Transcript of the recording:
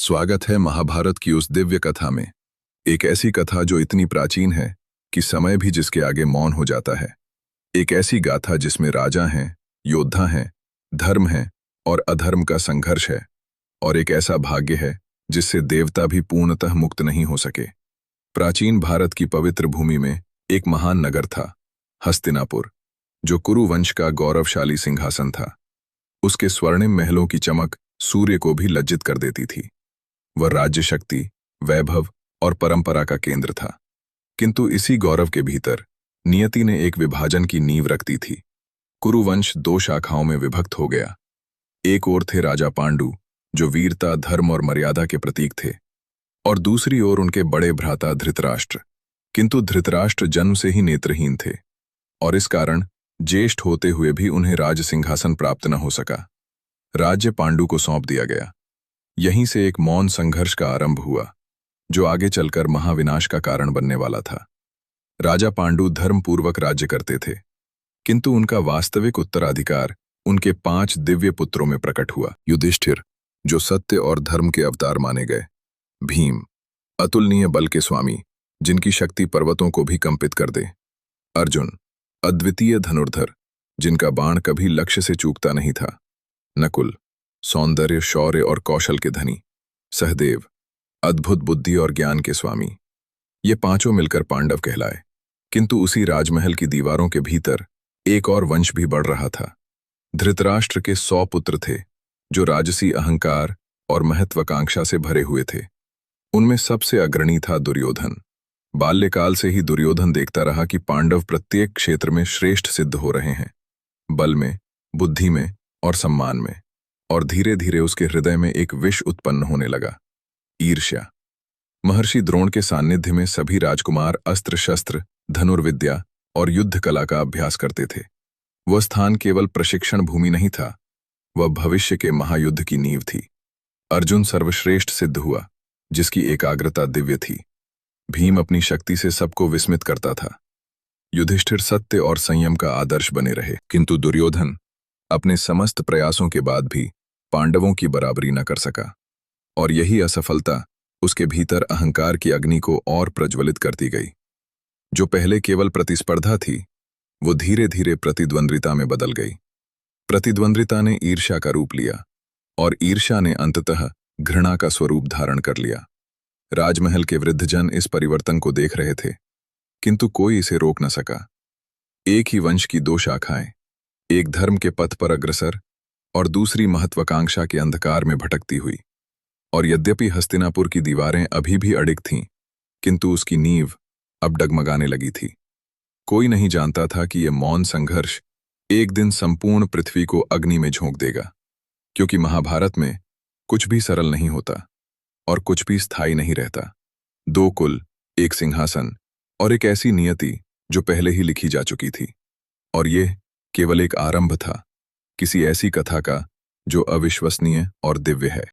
स्वागत है महाभारत की उस दिव्य कथा में। एक ऐसी कथा जो इतनी प्राचीन है कि समय भी जिसके आगे मौन हो जाता है। एक ऐसी गाथा जिसमें राजा हैं, योद्धा हैं, धर्म है और अधर्म का संघर्ष है, और एक ऐसा भाग्य है जिससे देवता भी पूर्णतः मुक्त नहीं हो सके। प्राचीन भारत की पवित्र भूमि में एक महान नगर था, हस्तिनापुर, जो कुरु वंश का गौरवशाली सिंहासन था। उसके स्वर्णिम महलों की चमक सूर्य को भी लज्जित कर देती थी। वह राज्य शक्ति, वैभव और परंपरा का केंद्र था। किंतु इसी गौरव के भीतर नियति ने एक विभाजन की नींव रख दी थी। कुरुवंश दो शाखाओं में विभक्त हो गया। एक ओर थे राजा पांडु, जो वीरता, धर्म और मर्यादा के प्रतीक थे, और दूसरी ओर उनके बड़े भ्राता धृतराष्ट्र। किंतु धृतराष्ट्र जन्म से ही नेत्रहीन थे, और इस कारण ज्येष्ठ होते हुए भी उन्हें राज सिंहासन प्राप्त न हो सका। राज्य पांडु को सौंप दिया गया। यहीं से एक मौन संघर्ष का आरंभ हुआ, जो आगे चलकर महाविनाश का कारण बनने वाला था। राजा पांडु धर्मपूर्वक राज्य करते थे, किंतु उनका वास्तविक उत्तराधिकार उनके 5 दिव्य पुत्रों में प्रकट हुआ। युधिष्ठिर, जो सत्य और धर्म के अवतार माने गए। भीम, अतुलनीय बल के स्वामी, जिनकी शक्ति पर्वतों को भी कंपित कर दे। अर्जुन, अद्वितीय धनुर्धर, जिनका बाण कभी लक्ष्य से चूकता नहीं था। नकुल, सौंदर्य, शौर्य और कौशल के धनी। सहदेव, अद्भुत बुद्धि और ज्ञान के स्वामी। ये पांचों मिलकर पांडव कहलाए। किंतु उसी राजमहल की दीवारों के भीतर एक और वंश भी बढ़ रहा था। धृतराष्ट्र के 100 पुत्र थे, जो राजसी अहंकार और महत्वाकांक्षा से भरे हुए थे। उनमें सबसे अग्रणी था दुर्योधन। बाल्यकाल से ही दुर्योधन देखता रहा कि पांडव प्रत्येक क्षेत्र में श्रेष्ठ सिद्ध हो रहे हैं, बल में, बुद्धि में और सम्मान में। और धीरे धीरे उसके हृदय में एक विष उत्पन्न होने लगा, ईर्ष्या। महर्षि द्रोण के सानिध्य में सभी राजकुमार अस्त्र शस्त्र, धनुर्विद्या और युद्ध कला का अभ्यास करते थे। वह स्थान केवल प्रशिक्षण भूमि नहीं था, वह भविष्य के महायुद्ध की नींव थी। अर्जुन सर्वश्रेष्ठ सिद्ध हुआ, जिसकी एकाग्रता दिव्य थी। भीम अपनी शक्ति से सबको विस्मित करता था। युधिष्ठिर सत्य और संयम का आदर्श बने रहे, किंतु दुर्योधन अपने समस्त प्रयासों के बाद भी पांडवों की बराबरी न कर सका, और यही असफलता उसके भीतर अहंकार की अग्नि को और प्रज्वलित करती गई। जो पहले केवल प्रतिस्पर्धा थी, वो धीरे धीरे प्रतिद्वंद्विता में बदल गई। प्रतिद्वंद्विता ने ईर्ष्या का रूप लिया, और ईर्ष्या ने अंततः घृणा का स्वरूप धारण कर लिया। राजमहल के वृद्धजन इस परिवर्तन को देख रहे थे, किंतु कोई इसे रोक न सका। एक ही वंश की 2 शाखाएं, एक धर्म के पथ पर अग्रसर और दूसरी महत्वाकांक्षा के अंधकार में भटकती हुई। और यद्यपि हस्तिनापुर की दीवारें अभी भी अडिग थीं, किंतु उसकी नींव अब डगमगाने लगी थी। कोई नहीं जानता था कि यह मौन संघर्ष एक दिन संपूर्ण पृथ्वी को अग्नि में झोंक देगा, क्योंकि महाभारत में कुछ भी सरल नहीं होता और कुछ भी स्थायी नहीं रहता। 2 कुल, एक सिंहासन और एक ऐसी नियति जो पहले ही लिखी जा चुकी थी। और यह केवल एक आरंभ था, किसी ऐसी कथा का जो अविश्वसनीय और दिव्य है।